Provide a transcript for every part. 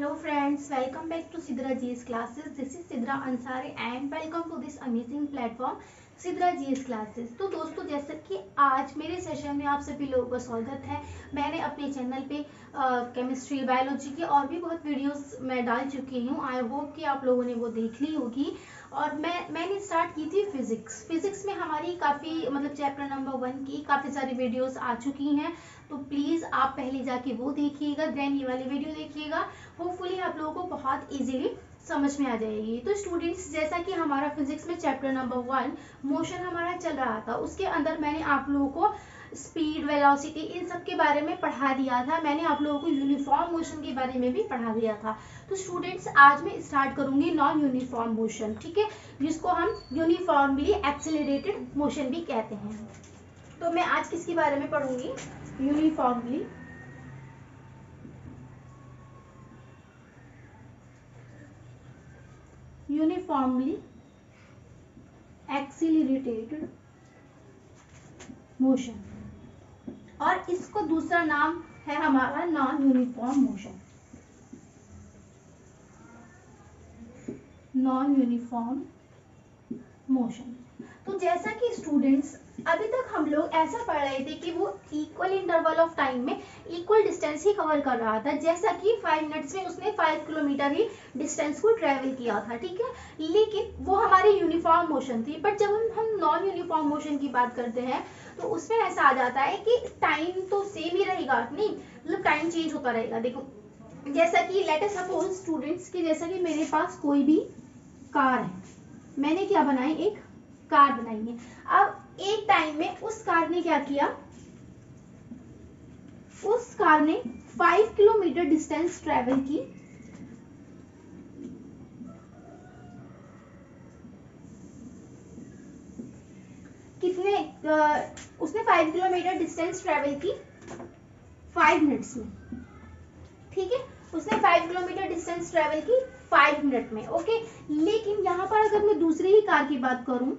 Hello friends, welcome back to Sidra GS classes. This is Sidra Ansari and welcome to this amazing platform Sidra GS classes. तो दोस्तों, जैसा कि आज मेरे session में आप सभी लोगों का स्वागत है। मैंने अपने चैनल पे केमिस्ट्री बायोलॉजी की और भी बहुत वीडियोस मैं डाल चुकी हूँ। आई होप कि आप लोगों ने वो देख ली होगी। और मैंने स्टार्ट की थी फिजिक्स में हमारी काफ़ी चैप्टर नंबर 1 की काफ़ी सारी वीडियोस आ चुकी हैं। तो प्लीज़ आप पहले जाके वो देखिएगा, देन ये वाली वीडियो देखिएगा। होपफुली आप लोगों को बहुत इजीली समझ में आ जाएगी। तो स्टूडेंट्स, जैसा कि हमारा फिजिक्स में चैप्टर नंबर 1 मोशन हमारा चल रहा था, उसके अंदर मैंने आप लोगों को स्पीड, वेलोसिटी इन सब के बारे में पढ़ा दिया था। मैंने आप लोगों को यूनिफॉर्म मोशन के बारे में भी पढ़ा दिया था। तो स्टूडेंट्स, आज मैं स्टार्ट करूंगी नॉन यूनिफॉर्म मोशन, ठीक है, जिसको हम यूनिफॉर्मली एक्सेलरेटेड मोशन भी कहते हैं। तो मैं आज किसके बारे में पढ़ूंगी? यूनिफॉर्मली एक्सेलरेटेड मोशन, और इसको दूसरा नाम है हमारा non uniform motion. Non uniform motion. तो जैसा कि स्टूडेंट्स, अभी तक हम लोग ऐसा पढ़ रहे थे कि वो इक्वल इंटरवल ऑफ टाइम में इक्वल डिस्टेंस ही कवर कर रहा था। जैसा कि 5 मिनट्स में उसने 5 किलोमीटर ही डिस्टेंस को ट्रेवल किया था, ठीक है, लेकिन वो हमारी यूनिफॉर्म मोशन थी। बट जब हम नॉन यूनिफॉर्म मोशन की बात करते हैं तो उसमें ऐसा आ जाता है कि टाइम तो सेम ही रहेगा, नहीं टाइम चेंज होता रहेगा। देखो, जैसा कि लेट अस सपोज स्टूडेंट्स कि जैसा कि मेरे पास कोई भी कार है, मैंने क्या बनाई, एक कार बनाई है। अब एक टाइम में उस कार ने क्या किया, उस कार ने 5 किलोमीटर डिस्टेंस ट्रेवल की। कितने उसने 5 किलोमीटर डिस्टेंस ट्रेवल की 5 मिनट्स में, ठीक है, उसने 5 किलोमीटर डिस्टेंस ट्रेवल की 5 मिनट में, ओके। लेकिन यहाँ पर अगर मैं दूसरी ही कार की बात करूं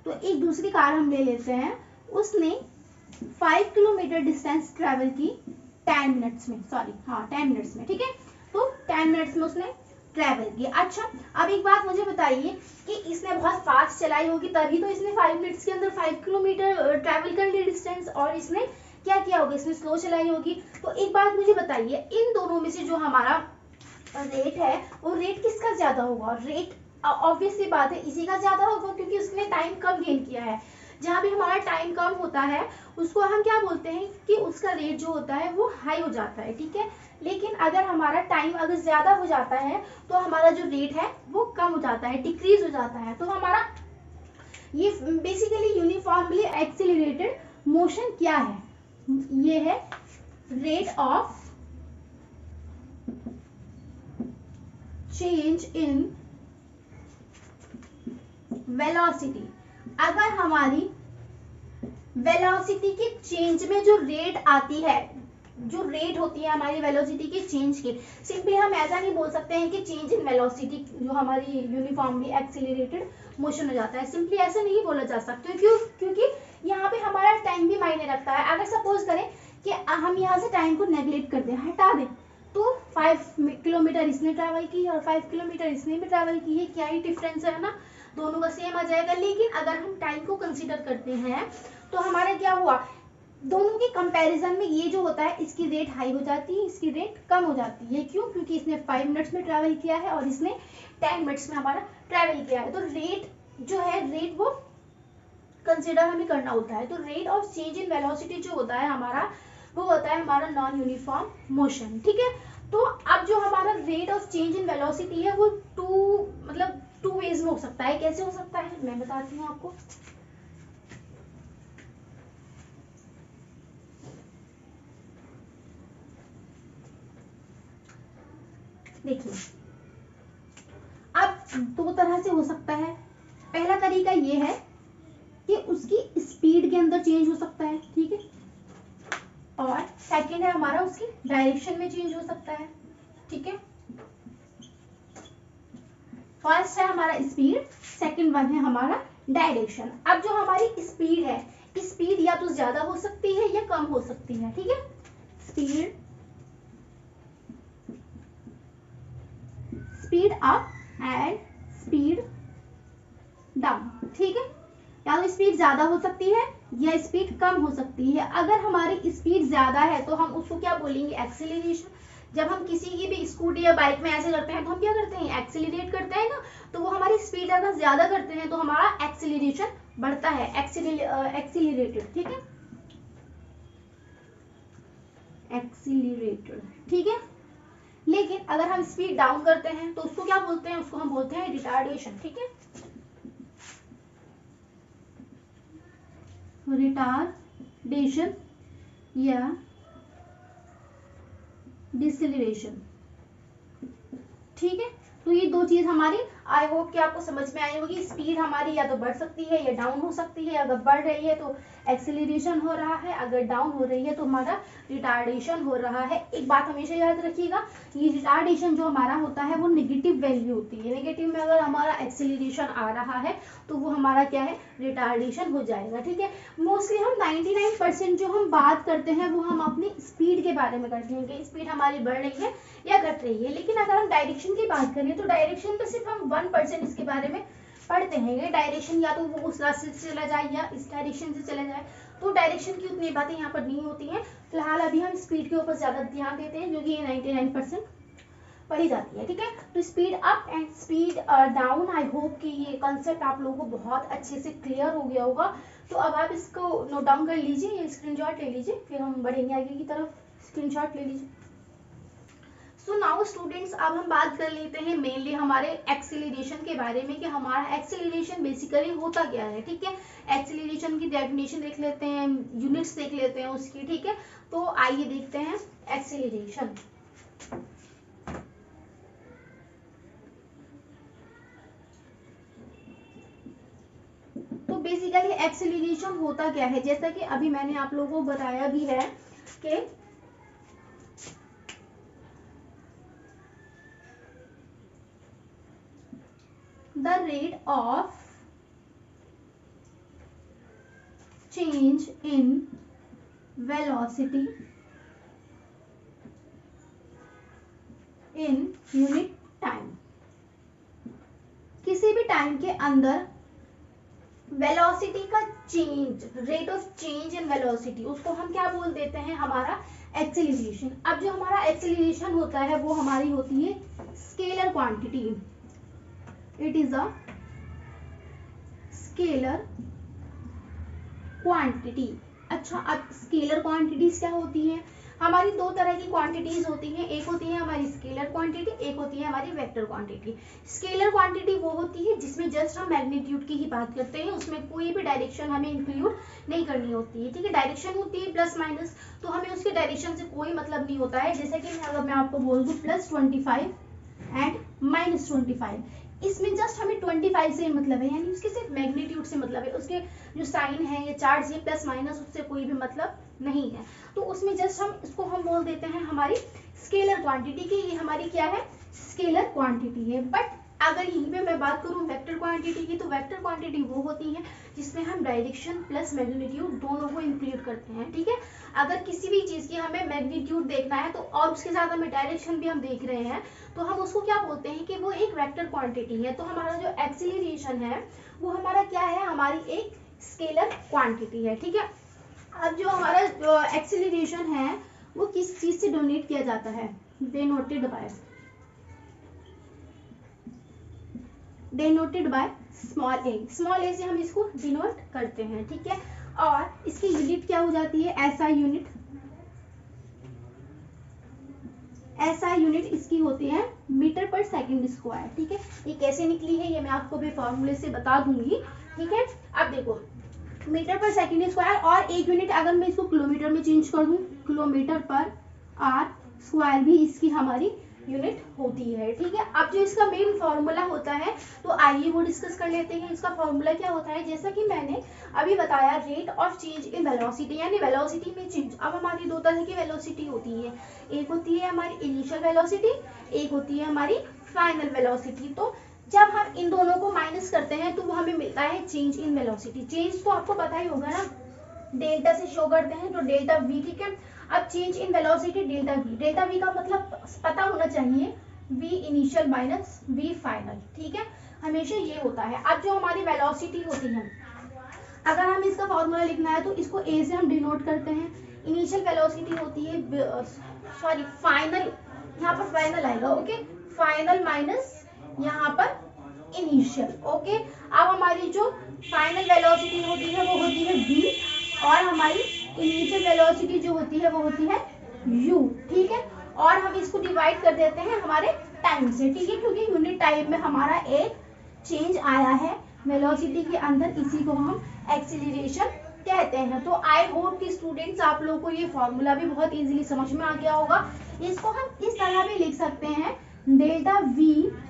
तो एक दूसरी कार हम ले लेते हैं, उसने 5 किलोमीटर डिस्टेंस ट्रेवल की 10 मिनट्स में, 10 मिनट्स में, ठीक है। तो 10 मिनट्स में उसने ट्रेवल किया। अच्छा, अब एक बात मुझे बताइए कि इसने बहुत फास्ट चलाई होगी, तभी तो इसने 5 मिनट्स के अंदर 5 किलोमीटर ट्रेवल कर ली डिस्टेंस, और इसने क्या किया होगा, इसने स्लो चलाई होगी। तो एक बात मुझे बताइए, इन दोनों में से जो हमारा रेट है वो रेट किसका ज्यादा होगा? रेट ऑब्वियसली बात है इसी का ज्यादा होगा, क्योंकि उसने टाइम कम गेन किया है। जहां भी हमारा टाइम कम होता है उसको हम क्या बोलते हैं कि उसका रेट जो होता है वो हाई हो जाता है, ठीक है। लेकिन अगर हमारा टाइम अगर ज्यादा हो जाता है तो हमारा जो रेट है वो कम हो जाता है, डिक्रीज हो जाता है। तो हमारा ये बेसिकली यूनिफॉर्मली एक्सेलरेटेड मोशन क्या है? ये है rate of change in velocity. अगर हमारी वेलोसिटी के चेंज में जो रेट आती है, जो रेट होती है हमारी वेलोसिटी के चेंज की, सिंपली हम ऐसा नहीं बोल सकते हैं कि चेंज इन वेलोसिटी जो हमारी यूनिफॉर्मली एक्सेलरेटेड मोशन हो जाता है, सिंपली ऐसा नहीं बोला जा सकता। क्योंकि यहाँ पे हमारा टाइम भी मायने रखता है। अगर सपोज करें कि हम यहाँ से टाइम को नेग्लेक्ट कर दें, हटा दें, तो 5 किलोमीटर इसने ट्रैवल की और 5 किलोमीटर इसने भी ट्रैवल की है, क्या ही डिफरेंस है ना, दोनों का सेम आ जाएगा। लेकिन अगर हम टाइम को कंसीडर करते हैं तो हमारा क्या हुआ, दोनों के कंपैरिजन में ये जो होता है इसकी रेट हाई हो जाती है, इसकी रेट कम हो जाती है। क्यों? क्योंकि इसने 5 मिनट्स में ट्रैवल किया है और इसने 10 मिनट्स में हमारा ट्रैवल किया है। तो रेट जो है, रेट वो कंसिडर हमें करना होता है। तो rate of change in velocity जो होता है हमारा, वो होता है हमारा नॉन यूनिफॉर्म मोशन, ठीक है। तो अब जो हमारा rate of change in velocity है वो टू वेज में हो सकता है। कैसे हो सकता है मैं बताती हूँ आपको। देखिए, अब 2 तरह से हो सकता है। पहला तरीका ये है कि उसकी स्पीड के अंदर चेंज हो सकता है, ठीक है, और सेकंड है हमारा उसकी डायरेक्शन में चेंज हो सकता है, ठीक है। फर्स्ट है हमारा स्पीड, सेकंड वन है हमारा डायरेक्शन। अब जो हमारी स्पीड है, स्पीड या तो ज्यादा हो सकती है या कम हो सकती है, ठीक है। Speed speed up and speed down, ठीक है। या तो स्पीड ज्यादा हो सकती है या स्पीड कम हो सकती है। अगर हमारी स्पीड ज्यादा है तो हम उसको क्या बोलेंगे, एक्सीलरेशन। जब हम किसी की भी स्कूटी या बाइक में ऐसे करते हैं तो हम क्या करते हैं, एक्सीलरेट करते हैं ना, तो वो हमारी स्पीड अगर ज्यादा करते हैं तो हमारा एक्सीलरेशन बढ़ता है, एक्सीलरेटेड, ठीक है, एक्सीलरेटेड, ठीक है। लेकिन अगर हम स्पीड डाउन करते हैं तो उसको क्या बोलते हैं, उसको हम बोलते हैं रिटार्डेशन, ठीक है, रिटार्डेशन या डिसेलरेशन, ठीक है। तो ये दो चीज हमारी, आई होप कि आपको समझ में आई होगी। स्पीड हमारी या तो बढ़ सकती है या डाउन हो सकती है। अगर बढ़ रही है तो एक्सीलरेशन हो रहा है, अगर डाउन हो रही है तो हमारा रिटार्डेशन हो रहा है। एक बात हमेशा याद रखिएगा, ये रिटार्डेशन जो हमारा होता है वो नेगेटिव वैल्यू होती है। नेगेटिव में अगर हमारा एक्सीलरेशन आ रहा है तो वो हमारा क्या है, रिटार्डेशन हो जाएगा, ठीक है। मोस्टली हम 99% जो हम बात करते हैं वो हम अपनी स्पीड के बारे में करते हैं कि स्पीड हमारी बढ़ रही है या घट रही है। लेकिन अगर हम डायरेक्शन की बात करें तो डायरेक्शन पे सिर्फ हम 1% इसके बारे में पढ़ते हैं। ये डायरेक्शन या तो वो उस रास्ते से चला जाए या इस डायरेक्शन से चला जाए, तो डायरेक्शन की उतनी बातें यहाँ पर नहीं होती हैं। फिलहाल अभी हम स्पीड के ऊपर ज्यादा ध्यान देते हैं क्योंकि ये 99% पढ़ी जाती है, ठीक है। तो speed up and speed down, I hope कि ये कंसेप्ट आप लोगों को बहुत अच्छे से क्लियर हो गया होगा। तो अब आप इसको नोट डाउन कर लीजिए, ये स्क्रीनशॉट ले लीजिए, फिर हम बढ़ेंगे आगे की तरफ। स्क्रीनशॉट ले लीजिए। सो नाउ स्टूडेंट्स, अब हम बात कर लेते हैं मेनली हमारे एक्सीलरेशन के बारे में कि हमारा एक्सीलरेशन बेसिकली होता क्या है, ठीक है। एक्सीलरेशन की डेफिनेशन देख लेते हैं, यूनिट्स देख लेते हैं उसकी, ठीक है। तो आइए देखते हैं एक्सीलरेशन। तो बेसिकली एक्सीलरेशन होता क्या है, जैसा कि अभी मैंने आप लोगों को बताया भी है कि the rate of change in velocity in unit time। किसी भी टाइम के अंदर वेलोसिटी का change, rate of change in velocity, उसको हम क्या बोल देते हैं, हमारा एक्सीलरेशन। अब जो हमारा एक्सीलरेशन होता है वो हमारी होती है scalar quantity, it is a scalar quantity. अच्छा, अब स्केलर क्वांटिटीज क्या होती हैं, हमारी दो तरह की क्वांटिटीज होती हैं, एक होती है हमारी स्केलर क्वांटिटी, एक होती है हमारी वेक्टर क्वांटिटी। स्केलर क्वांटिटी वो होती है जिसमें जस्ट हम मैग्नीट्यूड की ही बात करते हैं, उसमें कोई भी डायरेक्शन हमें इंक्लूड नहीं करनी होती है, ठीक है। डायरेक्शन होती है प्लस माइनस, तो हमें उसके डायरेक्शन से कोई मतलब नहीं होता है। जैसे कि अगर मैं आपको बोल दूं +25 एंड -25, इसमें जस्ट हमें 25 से मतलब है, यानी उसके सिर्फ मैग्नीट्यूड से मतलब है, उसके जो साइन है या चार्ज है प्लस माइनस उससे कोई भी मतलब नहीं है। तो उसमें जस्ट हम इसको हम बोल देते हैं हमारी स्केलर क्वांटिटी की, ये हमारी क्या है, स्केलर क्वांटिटी है। बट अगर यहीं पे मैं बात करूं वेक्टर क्वांटिटी की, तो वेक्टर क्वांटिटी वो होती है जिसमें हम डायरेक्शन प्लस मैग्नीट्यूड दोनों को इंक्लूड करते हैं, ठीक है। अगर किसी भी चीज की हमें मैग्नीट्यूड देखना है तो और उसके साथ हमें डायरेक्शन भी हम देख रहे हैं तो हम उसको क्या बोलते हैं कि वो एक वेक्टर क्वांटिटी है। तो हमारा जो एक्सीलरेशन है वो हमारा क्या है, हमारी एक स्केलर क्वांटिटी है, ठीक है। अब जो हमारा जो एक्सीलरेशन है वो किस चीज से डोनेट किया जाता है, denoted by small a. Small a से हम इसको डिनोट करते हैं, ठीक है। और इसकी यूनिट क्या हो जाती है, एसआई यूनिट। एसआई यूनिट इसकी होती है मीटर पर सेकंड स्क्वायर, ठीक है। ये कैसे निकली है ये मैं आपको भी फॉर्मूले से बता दूंगी, ठीक है। अब देखो मीटर पर सेकंड स्क्वायर, और एक यूनिट अगर मैं इसको किलोमीटर में चेंज कर दूं, किलोमीटर पर आर स्क्वायर भी इसकी हमारी यूनिट होती है, ठीक है। अब जो इसका मेन फॉर्मूला होता है तो आइए वो डिस्कस कर लेते हैं। इसका फॉर्मूला क्या होता है, जैसा कि मैंने अभी बताया, rate of change in velocity, यानी वेलोसिटी में चेंज। अब हमारी दो तरह की वेलोसिटी होती है, एक होती है हमारी इनिशियल वेलोसिटी, एक होती है हमारी फाइनल वेलोसिटी। तो जब हम इन दोनों को माइनस करते हैं तो वो हमें मिलता है चेंज इन वेलोसिटी। चेंज तो आपको पता ही होगा ना, डेल्टा से शो करते हैं, तो डेल्टा वी, ठीक है। अब change in velocity delta we, delta we का मतलब पता होना चाहिए, v initial minus v final, ठीक है, हमेशा ये होता है। अब जो हमारी वेलोसिटी होती है, अगर हम इसका फॉर्मूला लिखना है तो इसको a से हम डिनोट करते हैं। इनिशियल वेलोसिटी होती है सॉरी फाइनल, यहाँ पर फाइनल आएगा, ओके, फाइनल माइनस यहाँ पर इनिशियल, ओके। अब हमारी जो फाइनल वेलोसिटी होती है वो होती है v और हमारी इनिशियल वेलोसिटी जो होती है वो होती है u, ठीक है। और हम इसको डिवाइड कर देते हैं हमारे टाइम से, ठीक है, क्योंकि यूनिट टाइम में हमारा एक चेंज आया है वेलोसिटी के अंदर, इसी को हम एक्सीलरेशन कहते हैं। तो आई होप कि स्टूडेंट्स आप लोगों को ये फॉर्मूला भी बहुत इजीली समझ में आ गया होगा। इसको हम इस तरह भी लिख सकते हैं डेल्टा v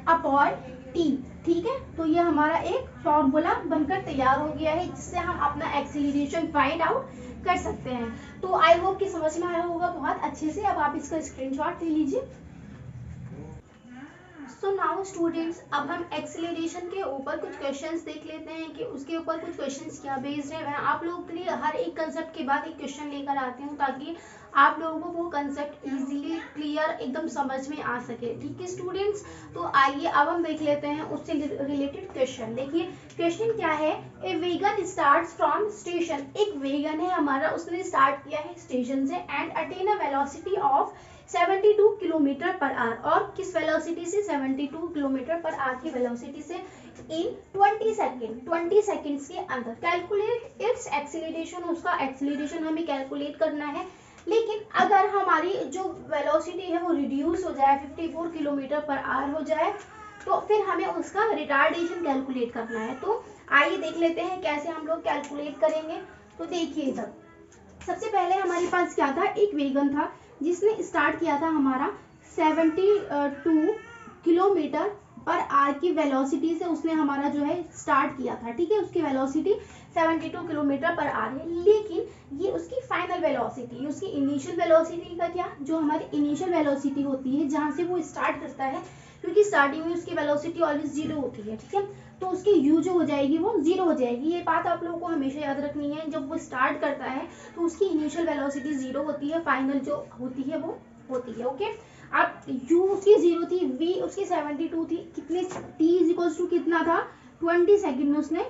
अपॉन t, ठीक है। तो ये हमारा एक फॉर्मूला बनकर तैयार हो गया है जिससे हम अपना एक्सीलरेशन फाइंड आउट कर सकते हैं। तो आई होप कि समझ में आया होगा बहुत अच्छे से। अब आप इसका स्क्रीनशॉट ले लीजिए। सो नाउ स्टूडेंट्स, अब हम एक्सेलरेशन के ऊपर कुछ क्वेश्चंस देख लेते हैं कि उसके ऊपर कुछ क्वेश्चंस क्या बेस्ड है। मैं आप लोगों के लिए हर एक कंसेप्ट के बाद एक क्वेश्चन लेकर आती हूँ ताकि आप लोगों को वो कंसेप्ट इजीली क्लियर एकदम समझ में आ सके, ठीक है स्टूडेंट्स। तो आइए अब हम देख लेते हैं उससे रिलेटेड क्वेश्चन। देखिए क्वेश्चन क्या है, ए वेगन स्टार्ट्स फ्रॉम स्टेशन, एक वेगन है हमारा, उसने स्टार्ट किया है स्टेशन से and attain a velocity of 72 kilometre per hour, और किस वेलोसिटी से, 72 किलोमीटर पर आवर की वेलोसिटी से इन 20 सेकेंड्स के अंदर। कैलकुलेट इट्स एक्सीलरेशन, उसका एक्सीलरेशन हमें कैलकुलेट करना है। लेकिन अगर हमारी जो वेलोसिटी है वो रिड्यूस हो जाए, 54 किलोमीटर पर आवर हो जाए, तो फिर हमें उसका रिटार्डेशन कैलकुलेट करना है। तो आइए देख लेते हैं कैसे हम लोग कैलकुलेट करेंगे। तो देखिए इधर सबसे पहले हमारे पास क्या था, एक वेगन था जिसने स्टार्ट किया था हमारा 72 किलोमीटर पर आवर की वेलोसिटी से, उसने हमारा जो है स्टार्ट किया था, ठीक है। उसकी वेलोसिटी 72 किलोमीटर पर आवर है, लेकिन ये उसकी फाइनल वेलोसिटी, उसकी इनिशियल वेलोसिटी का क्या, जो हमारी इनिशियल वेलोसिटी होती है जहाँ से वो स्टार्ट करता है, क्योंकि स्टार्टिंग में उसकी वेलोसिटी ऑलवेज 0 होती है, ठीक है। तो उसकी u जो हो जाएगी वो 0 हो जाएगी। ये बात आप लोगों को हमेशा याद रखनी है, जब वो स्टार्ट करता है तो उसकी इनिशियल वेलोसिटी 0 होती है, फाइनल जो होती है वो होती है, ओके। अब u उसकी 0 थी, v उसकी 72 थी, कितने t इज इक्वल्स टू कितना था, 20 सेकंड में उसने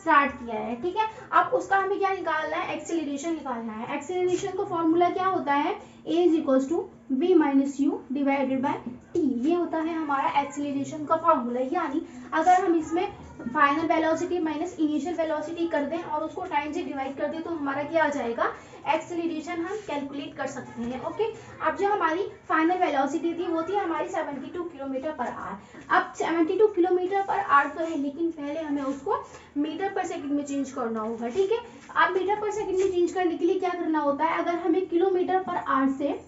स्टार्ट किया है, ठीक है। अब उसका हमें क्या निकालना है, एक्सेलरेशन निकालना है। एक्सेलरेशन का फॉर्मूला क्या होता है, a is equals to v minus u divided by t, ये होता है हमारा एक्सेलरेशन का फॉर्मूला। यानी अगर हम इसमें final velocity minus initial velocity कर दें और उसको टाइम से डिवाइड कर दें तो हमारा क्या आ जाएगा, एक्सेलरेशन हम कैलकुलेट कर सकते हैं, ओके। अब जो हमारी फाइनल वेलोसिटी थी वो थी हमारी 72 किलोमीटर पर आवर। अब 72 किलोमीटर पर आवर तो है, लेकिन पहले हमें उसको मीटर पर सेकंड में चेंज करना होगा, ठीक है। अब मीटर पर सेकंड में चेंज करने के लिए क्या करना होता है, अगर हमें किलोमीटर पर आवर से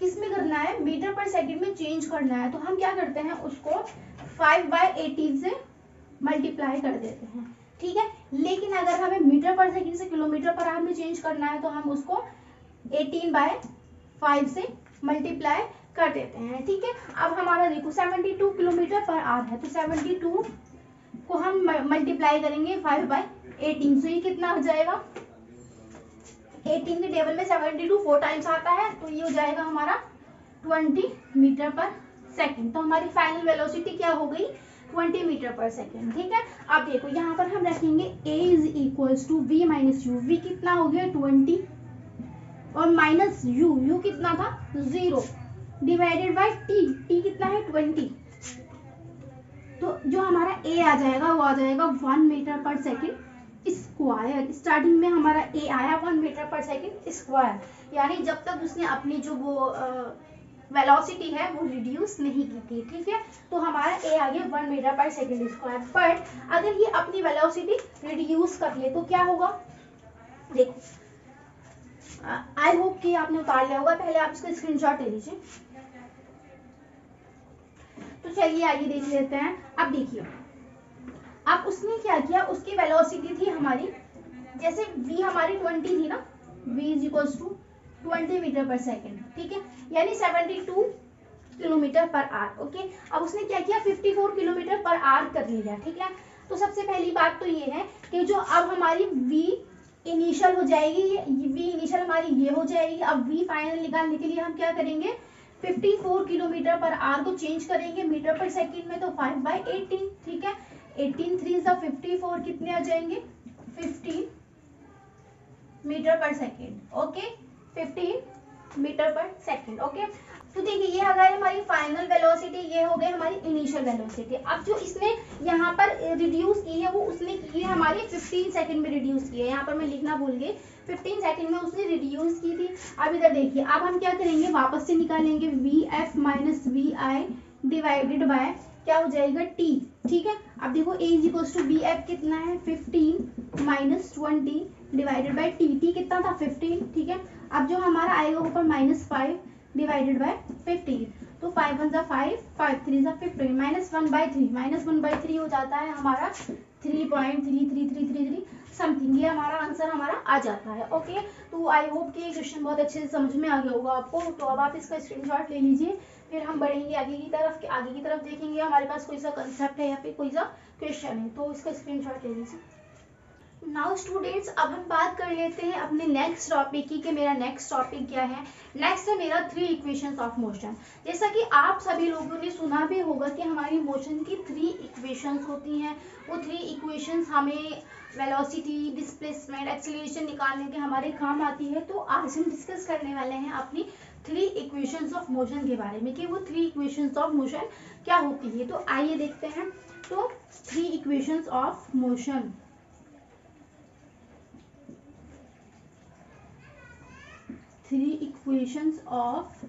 किस में करना है, मीटर पर सेकंड में चेंज करना है, तो हम क्या करते हैं, उसको 5/18 से मल्टीप्लाई कर देते हैं, ठीक है। लेकिन अगर हमें मीटर पर सेकंड से किलोमीटर पर आवर में चेंज करना है तो हम उसको 18/5 से मल्टीप्लाई कर देते हैं, ठीक है। अब हमारा देखो 72 किलोमीटर पर आवर है, तो 72 को हम मल्टीप्लाई करेंगे 5/18, तो ये कितना हो जाएगा, 18 के टेबल में 72 4 टाइम्स आता है, तो ये हो जाएगा हमारा 20 मीटर पर सेकंड। तो हमारी फाइनल वेलोसिटी क्या हो गई, 20 मीटर पर सेकेंड, ठीक है। अब देखो यहाँ पर हम रखेंगे a is equals to v minus u, v कितना हो गया 20 और माइनस u कितना था 0 डिवाइडेड बाय t कितना है 20। तो जो हमारा a आ जाएगा वो आ जाएगा 1 metre per second square. Starting में हमारा a आया 1 मीटर पर सेकेंड स्क्वायर, यानी जब तक उसने अपनी जो वो वेलोसिटी है वो रिड्यूस नहीं की थी, ठीक है। तो हमारा a आ गया 1 metre per second square. But अगर ये अपनी वेलोसिटी रिड्यूस कर ले तो क्या होगा, देखो आई होप कि आपने उतार लिया होगा, पहले आप इसका स्क्रीनशॉट ले लीजिए। तो चलिए आइए देख लेते हैं। अब देखिए अब उसने क्या किया, उसकी वेलोसिटी थी हमारी, जैसे v हमारी 20 थी ना, v is equals to 20 meter per second, ठीक है, यानी 72 किलोमीटर पर आवर, ओके। अब उसने क्या किया, 54 किलोमीटर पर आवर कर लिया, ठीक है। तो सबसे पहली बात तो ये है कि जो अब हमारी v इनिशियल हो जाएगी, v इनिशियल हमारी ये हो जाएगी। अब v फाइनल निकालने के लिए हम क्या करेंगे, 54 किलोमीटर पर आवर को चेंज करेंगे मीटर पर सेकंड में तो 5/18, ठीक है। 18 3 सा 54 कितने आ जाएंगे 15 मीटर पर सेकंड, ओके 15 मीटर पर सेकंड, ओके। तो देखिए ये आ गई हमारी फाइनल वेलोसिटी, ये हो गई हमारी इनिशियल वेलोसिटी। अब जो इसने यहाँ पर रिड्यूस की है वो उसने की है हमारी 15 सेकंड में रिड्यूस की है, यहाँ पर मैं लिखना भूल गई, 15 सेकंड में उसने रिड्यूस की थी। अब इधर देखिए, अब हम क्या करेंगे, वापस से निकालेंगे VF minus VI divided by क्या हो जाएगा T, ठीक है। अब देखो A is equal to BF कितना है 15 माइनस 20 डिवाइडेड बाय T कितना था 15, ठीक है। अब जो हमारा आएगा ऊपर -5 डिवाइडेड बाय 15, तो 5 1 सा 5 5 3 सा 15 -1/3 हो जाता है हमारा 3.3333 समथिंग, ये हमारा आंसर हमारा आ जाता है, ओके। तो आई होप कि ये क्वेश्चन बहुत अच्छे से समझ में आ गया होगा आपको। तो अब आप इसका स्क्रीनशॉट ले लीजिए, फिर हम बढ़ेंगे आगे की तरफ देखेंगे हमारे पास कोई सा कंसेप्ट है या फिर कोई सा क्वेश्चन है, तो इसका स्क्रीनशॉट ले लीजिए। नाउ स्टूडेंट्स, अब हम बात कर लेते हैं अपने नेक्स्ट टॉपिक की कि मेरा नेक्स्ट टॉपिक क्या है। नेक्स्ट है मेरा 3 इक्वेशंस ऑफ मोशन। जैसा कि आप सभी लोगों ने सुना भी होगा कि हमारी मोशन की 3 इक्वेशंस होती हैं। वो 3 इक्वेशंस हमें वेलोसिटी, डिस्प्लेसमेंट, एक्सीलरेशन निकालने के हमारे काम आती है। तो आज हम डिस्कस करने वाले हैं अपनी 3 इक्वेशंस ऑफ मोशन के बारे में कि वो 3 इक्वेशंस ऑफ मोशन क्या होती है। तो आइए देखते हैं। तो 3 equations of motion, 3 equations of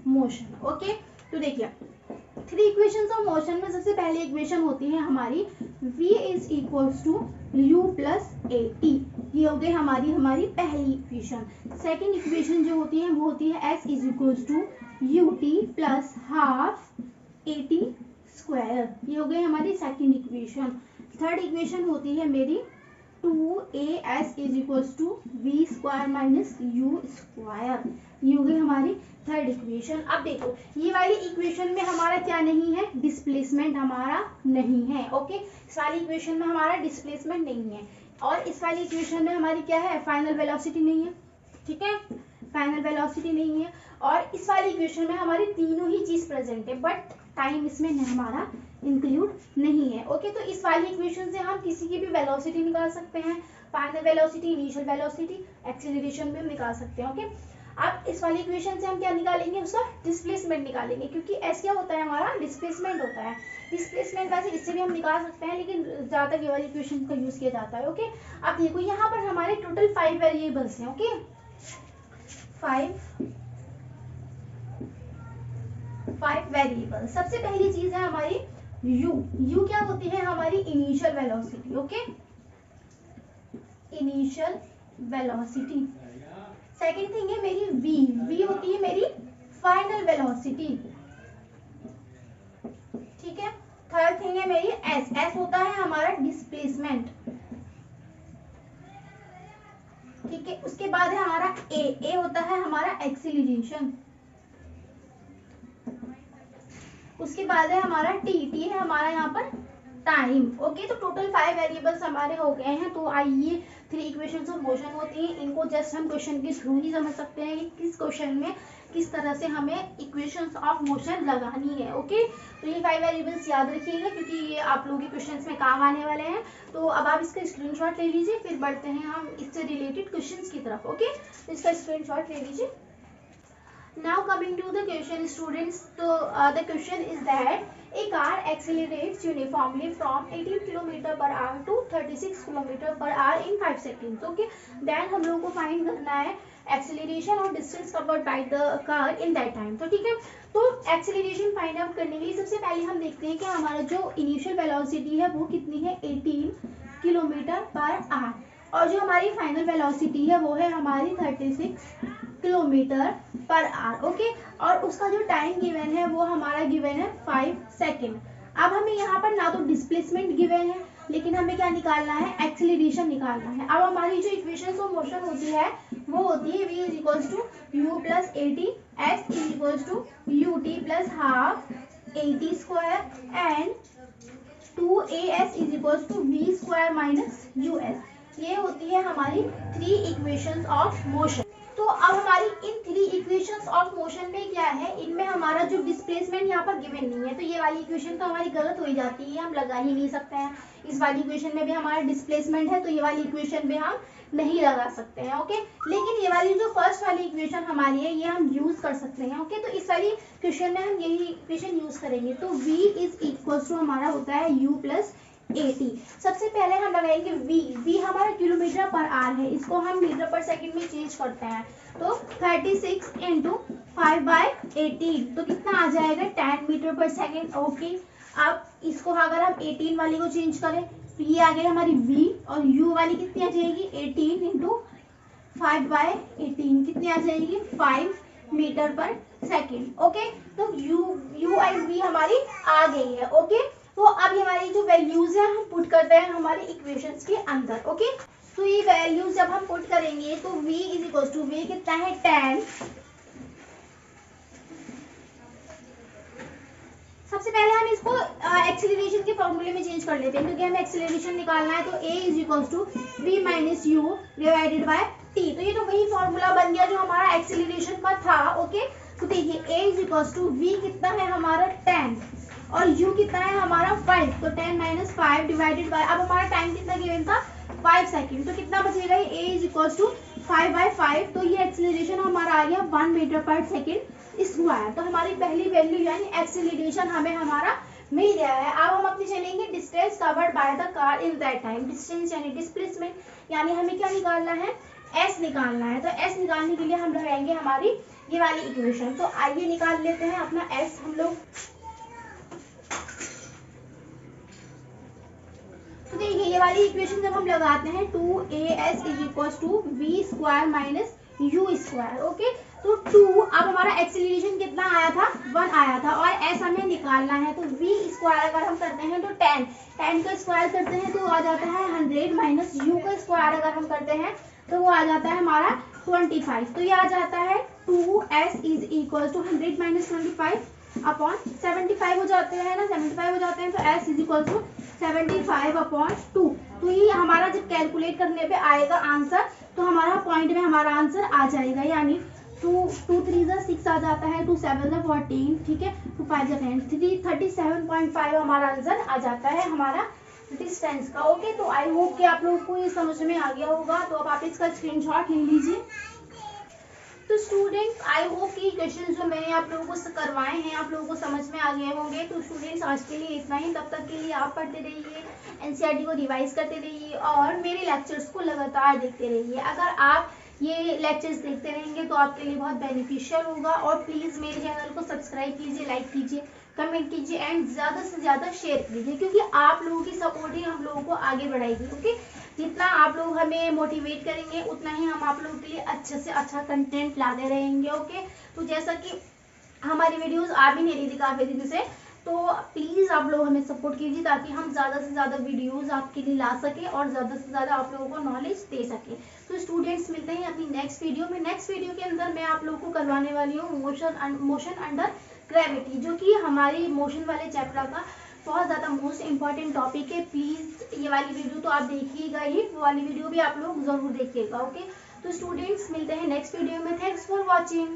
motion, okay. तो देखिए 3 इक्वेशंस ऑफ मोशन में सबसे पहली इक्वेशन होती है हमारी v is equals to u plus at, ये हो गई हमारी पहली इक्वेशन। सेकंड इक्वेशन जो होती है वो होती है s is equals to ut plus half at square, ये हो गई हमारी सेकंड इक्वेशन। थर्ड इक्वेशन होती है मेरी 2as is equals to v square minus u square, ये हो गई हमारी थर्ड इक्वेशन। अब देखो ये वाली इक्वेशन में हमारा क्या नहीं है, डिस्प्लेसमेंट हमारा नहीं है, ओके। इस वाली इक्वेशन में हमारा डिस्प्लेसमेंट नहीं है, और इस वाली इक्वेशन में हमारी क्या है, फाइनल वेलोसिटी नहीं है, ठीक है, फाइनल वेलोसिटी नहीं है। और इस वाली इक्वेशन में हमारी तीनों ही चीज प्रेजेंट है, बट टाइम इसमें हमारा इंक्लूड नहीं है, ओके। तो इस वाली इक्वेशन से हम किसी की भी वेलोसिटी निकाल सकते हैं, final velocity, initial velocity, acceleration भी हम निकाल सकते हैं, ओके। अब इस वाली इक्वेशन से हम क्या निकालेंगे, उसका डिस्प्लेसमेंट निकालेंगे, क्योंकि एस क्या होता है हमारा, डिस्प्लेसमेंट होता है। डिस्प्लेसमेंट वैसे इससे भी हम निकाल सकते हैं, लेकिन ज्यादा ये वाली इक्वेशन का यूज किया जाता है, ओके। अब देखो यहाँ पर हमारे टोटल 5 वेरिएबल्स हैं, ओके, 5 वेरिएबल। सबसे पहली चीज है हमारी u क्या होती है हमारी initial velocity, okay, initial velocity. Second thing है मेरी v होती है मेरी फाइनल वेलोसिटी, ठीक है। थर्ड थिंग है मेरी s होता है हमारा डिस्प्लेसमेंट, ठीक है। उसके बाद है हमारा a होता है हमारा एक्सीलरेशन, उसके बाद है हमारा t है हमारा यहाँ पर टाइम, ओके। तो टोटल 5 वेरिएबल्स हमारे हो गए हैं। तो आइए 3 इक्वेशंस ऑफ मोशन होती हैं, इनको जस्ट हम क्वेश्चन के थ्रू ही समझ सकते हैं कि किस क्वेश्चन में किस तरह से हमें इक्वेशंस ऑफ मोशन लगानी है, ओके। तो ये 5 वेरिएबल्स याद रखिएगा, क्योंकि ये आप लोगों के क्वेश्चंस में काम आने वाले हैं। तो अब आप इसका स्क्रीनशॉट ले लीजिए, फिर बढ़ते हैं हम इससे रिलेटेड क्वेश्चंस की तरफ, ओके। तो इसका स्क्रीनशॉट ले लीजिए। Now coming to the question, students, so the question is that a car accelerates uniformly from 18 km per hour to 36 km per hour in 5 seconds, okay. Then हम लोगों को find करना है एक्सेलरेशन और distance covered by the car in that time, तो ठीक है। तो एक्सेलरेशन फाइंड आउट करने के लिए सबसे पहले हम देखते हैं कि हमारा जो इनिशियल वेलोसिटी है वो कितनी है, 18 किलोमीटर पर आवर, और जो हमारी फाइनल वेलोसिटी है वो है हमारी 36 किलोमीटर पर आवर, ओके। और उसका जो टाइम गिवन है वो हमारा गिवन है 5 सेकेंड। अब हमें यहाँ पर ना तो डिस्प्लेसमेंट गिवन है, लेकिन हमें क्या निकालना है, एक्सीलरेशन निकालना है। अब हमारी जो इक्वेशन ऑफ मोशन होती है वो होती है v is equals to u plus at, s is equals to ut plus half at square, and 2as is equals to v square minus us। ये होती है हमारी 3 इक्वेशंस ऑफ मोशन। तो अब हमारी इन 3 इक्वेशंस ऑफ मोशन में क्या है, इनमें हमारा जो डिस्प्लेसमेंट यहाँ पर गिवन नहीं है, तो ये वाली इक्वेशन तो हमारी गलत हो ही जाती है, हम लगा ही नहीं सकते हैं। इस वाली इक्वेशन में भी हमारा डिस्प्लेसमेंट है, तो ये वाली इक्वेशन में हम नहीं लगा सकते हैं। ओके, लेकिन ये वाली जो फर्स्ट वाली इक्वेशन हमारी है ये हम यूज कर सकते हैं। ओके, तो इस वाली इक्वेशन में हम यही इक्वेशन यूज करेंगे। तो v इज इक्वल टू हमारा होता है u प्लस AT। सबसे पहले हम लगाएंगे v हमारा किलोमीटर पर आवर है, इसको हम मीटर पर सेकंड में चेंज करते हैं। तो 36 × 5/18 तो कितना आ जाएगा 10 मीटर पर सेकंड। ओके, अब इसको अगर हम 18 वाली को चेंज करें तो ये आ गई हमारी v, और u वाली कितनी आ जाएगी 18 × 5/18 कितनी आ जाएगी 5 मीटर पर सेकंड। ओके, तो u एंड v हमारी आ गई है। ओके, तो अब हमारी जो वैल्यूज है हम पुट करते हैं हमारी इक्वेशंस के अंदर। ओके, तो ये वैल्यूज जब हम पुट करेंगे तो v is equal to v कितना है 10। सबसे पहले हम इसको एक्सीलरेशन के फॉर्मूले में चेंज कर लेते हैं, क्योंकि हमें एक्सीलरेशन निकालना है। तो a is equal to v minus u divided by t। तो ये तो वही फॉर्मूला बन गया जो हमारा एक्सीलरेशन का था। ओके, तो देखिए a is equal to v कितना है हमारा 10 और u कितना है हमारा 5, तो 10 माइनस 5 डिवाइडेड बाय, अब हमारा टाइम कितना गिवन था 5 सेकंड, तो कितना बचेगा a इज इक्वल टू 5/5। तो ये एक्सीलरेशन हमारा आ गया 1 मीटर पर सेकंड स्क्वायर। तो हमारी पहली वैल्यू यानी एक्सीलरेशन हमें हमारा मिल गया है। अब हम अपनी चलेंगे distance covered by the car in that time. Distance यानी डिस्प्लेसमेंट, यानी हमें क्या निकालना है s निकालना है। तो s निकालने के लिए हम लगाएंगे हमारी ये वाली इक्वेशन। तो आइए निकाल लेते हैं अपना s हम लोग। तो देखिए ये वाली इक्वेशन जब हम लगाते हैं 2as is equal to v square minus u square. Okay, तो 2, अब हमारा एक्सीलरेशन कितना आया था 1 आया था और s हमें निकालना है। तो v स्क्वायर अगर हम करते हैं तो 10 का स्क्वायर करते हैं तो आ जाता है 100 माइनस u का स्क्वायर अगर हम करते हैं तो वो आ जाता है हमारा 25। तो ये आ जाता है 2s is equal to 100 minus 25 upon 75 हो जाते हैं ना, 75 हो जाते हैं। तो s इज इक्वल टू 75/2। तो ये हमारा जब कैलकुलेट करने पे आएगा आंसर तो हमारा पॉइंट में हमारा आंसर आ जाएगा, यानी 2 3 6 आ जाता है, 2 7 14, ठीक है, 2 5 10, 37.5 हमारा आंसर आ जाता है हमारा डिस्टेंस का। ओके, तो आई होप कि आप लोगों को ये समझ में आ गया होगा। तो अब आप इसका स्क्रीनशॉट ले लीजिए। तो स्टूडेंट्स आई होप कि क्वेश्चन जो मैंने आप लोगों को करवाए हैं आप लोगों को समझ में आ गए होंगे। तो स्टूडेंट्स आज के लिए इतना ही, तब तक के लिए आप पढ़ते रहिए, एनसीईआरटी को रिवाइज करते रहिए और मेरे लेक्चर्स को लगातार देखते रहिए। अगर आप ये लेक्चर्स देखते रहेंगे तो आपके लिए बहुत बेनिफिशियल होगा। और प्लीज़ मेरे चैनल को सब्सक्राइब कीजिए, लाइक कीजिए, कमेंट कीजिए एंड ज़्यादा से ज़्यादा शेयर कीजिए, क्योंकि आप लोगों की सपोर्ट ही हम लोगों को आगे बढ़ाएगी। ओके, जितना आप लोग हमें मोटिवेट करेंगे उतना ही हम आप लोगों के लिए अच्छे से अच्छा कंटेंट लाते रहेंगे। ओके, तो जैसा कि हमारी वीडियोस आ भी नहीं रही थी काफ़ी दिन से, तो प्लीज़ आप लोग हमें सपोर्ट कीजिए ताकि हम ज़्यादा से ज़्यादा वीडियोस आपके लिए ला सकें और ज़्यादा से ज़्यादा आप लोगों को नॉलेज दे सकें। तो स्टूडेंट्स मिलते हैं अपनी नेक्स्ट वीडियो में। नेक्स्ट वीडियो के अंदर मैं आप लोगों को करवाने वाली हूँ मोशन अंडर ग्रेविटी, जो कि हमारी मोशन वाले चैप्टर का बहुत ज़्यादा मोस्ट इंपॉर्टेंट टॉपिक है। प्लीज़ ये वाली वीडियो तो आप देखिएगा ही, वो वाली वीडियो भी आप लोग ज़रूर देखिएगा। ओके, तो स्टूडेंट्स मिलते हैं नेक्स्ट वीडियो में। Thanks for watching.